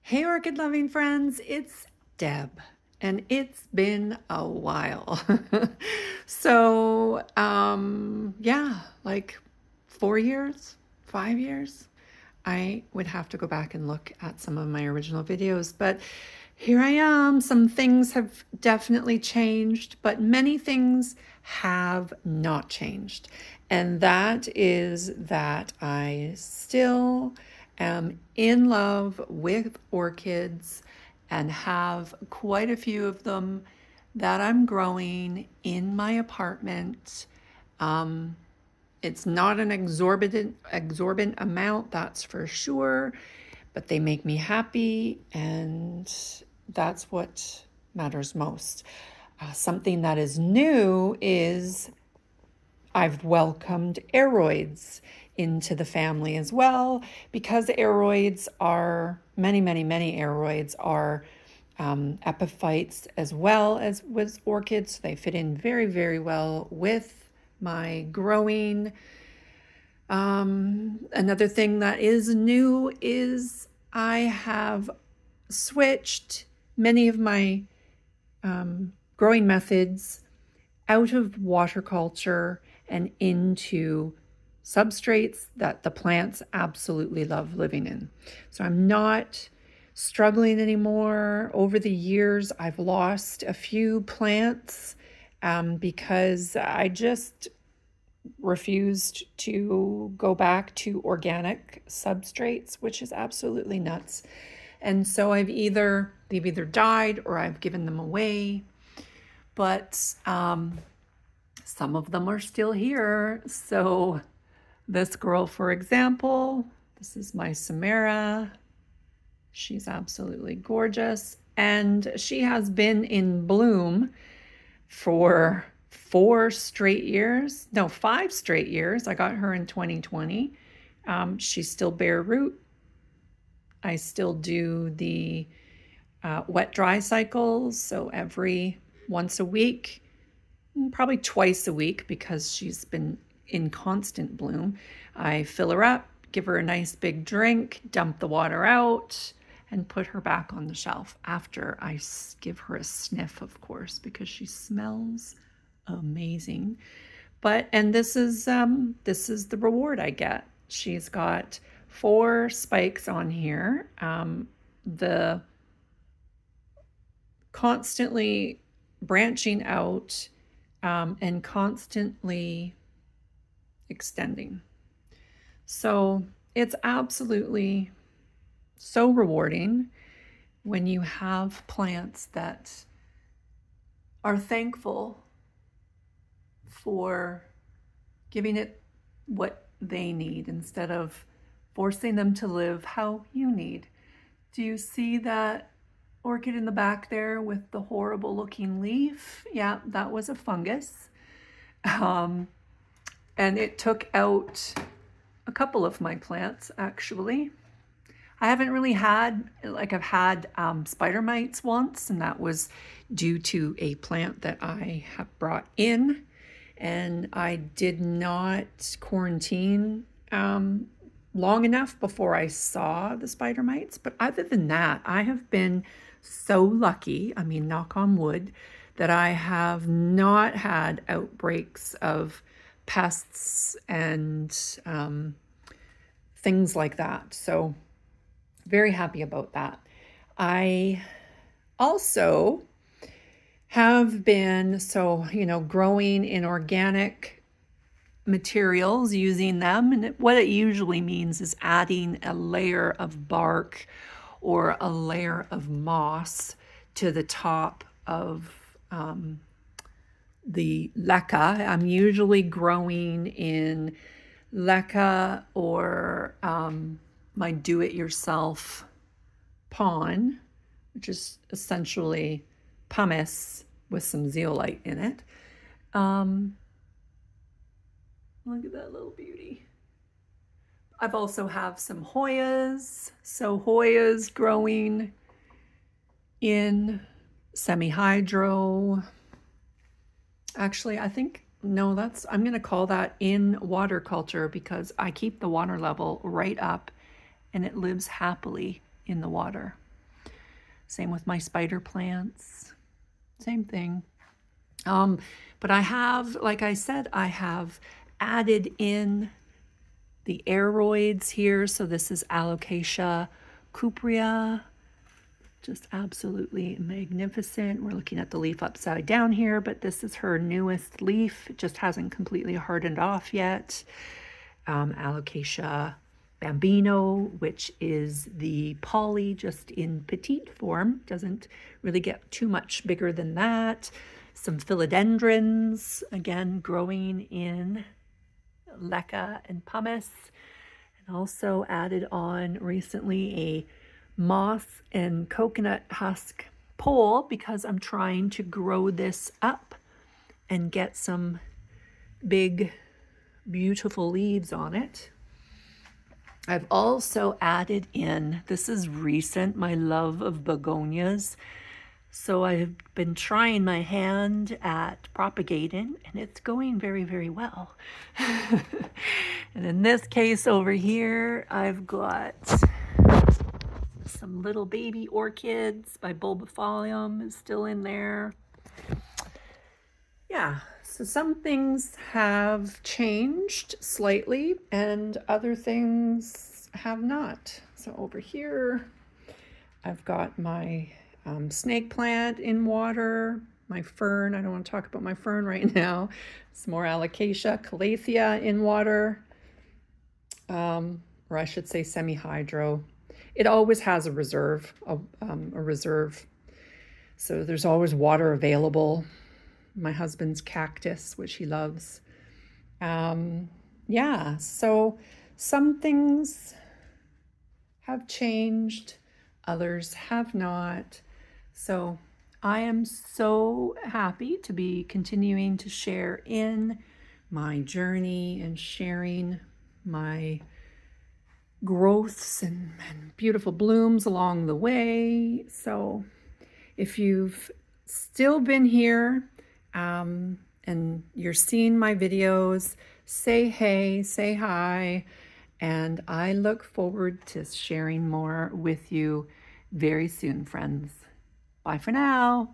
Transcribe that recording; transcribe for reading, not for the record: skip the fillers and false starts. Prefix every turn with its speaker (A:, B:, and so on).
A: Hey, orchid loving friends, it's Deb, and it's been a while. Yeah, like 4 years, 5 years. I would have to go back and look at some of my original videos, but here I am. Some things have definitely changed, but many things have not changed. And that is that I still am in love with orchids and have quite a few of them that I'm growing in my apartment. It's not an exorbitant amount, that's for sure, but they make me happy, and that's what matters most. Something that is new is I've welcomed aeroids into the family as well, because aeroids are many aeroids are epiphytes as well as with orchids. So they fit in very well with my growing. Another thing that is new is I have switched many of my growing methods out of water culture and into substrates that the plants absolutely love living in. So I'm not struggling anymore. Over the years, I've lost a few plants because I just refused to go back to organic substrates, which is absolutely nuts. And so they've either died or I've given them away. But some of them are still here. So this girl, for example, this is my Samara. She's absolutely gorgeous. And she has been in bloom for 5 straight years. I got her in 2020. She's still bare root. I still do the wet dry cycles. So once a week, probably twice a week, because she's been in constant bloom. I fill her up, give her a nice big drink, dump the water out, and put her back on the shelf after I give her a sniff, of course, because she smells amazing. And this is the reward I get. She's got 4 spikes on here. The constantly branching out and constantly extending. So it's absolutely so rewarding when you have plants that are thankful for giving it what they need instead of forcing them to live how you need. Do you see that orchid in the back there with the horrible looking leaf? Yeah, that was a fungus. And it took out a couple of my plants, actually. I haven't really I've had spider mites once, and that was due to a plant that I have brought in, and I did not quarantine long enough before I saw the spider mites. But other than that, I have been so lucky, I mean, knock on wood, that I have not had outbreaks of pests and things like that. So very happy about that. I also have been, growing in organic materials, using them. And what it usually means is adding a layer of bark or a layer of moss to the top of the leca. I'm usually growing in leca or my do-it-yourself pon, which is essentially pumice with some zeolite in it. Look at that little beauty. I've also have some Hoyas. So Hoyas growing in semi-hydro. Actually, I think, no, I'm going to call that in water culture, because I keep the water level right up and it lives happily in the water. Same with my spider plants. Same thing. But I have, like I said, I have added in the aeroids here. So this is Alocasia cuprea. Just absolutely magnificent. We're looking at the leaf upside down here, but this is her newest leaf. It just hasn't completely hardened off yet. Alocasia bambino, which is the poly just in petite form. Doesn't really get too much bigger than that. Some philodendrons, again, growing in leca and pumice. And also added on recently a moss and coconut husk pole because I'm trying to grow this up and get some big, beautiful leaves on it. I've also added in, this is recent, my love of begonias. So I've been trying my hand at propagating, and it's going very, very well. And in this case over here, I've got some little baby orchids. My bulbifolium is still in there. Yeah, so some things have changed slightly and other things have not. So over here, I've got my snake plant in water, my fern. I don't want to talk about my fern right now. Some more Alocasia, Calathea in water, or I should say semi-hydro. It always has a reserve, so there's always water available. My husband's cactus, which he loves. Yeah, so some things have changed, others have not. So I am so happy to be continuing to share in my journey and sharing my growths and beautiful blooms along the way. So if you've still been here and you're seeing my videos, say hey, say hi, and I look forward to sharing more with you very soon, friends. Bye for now.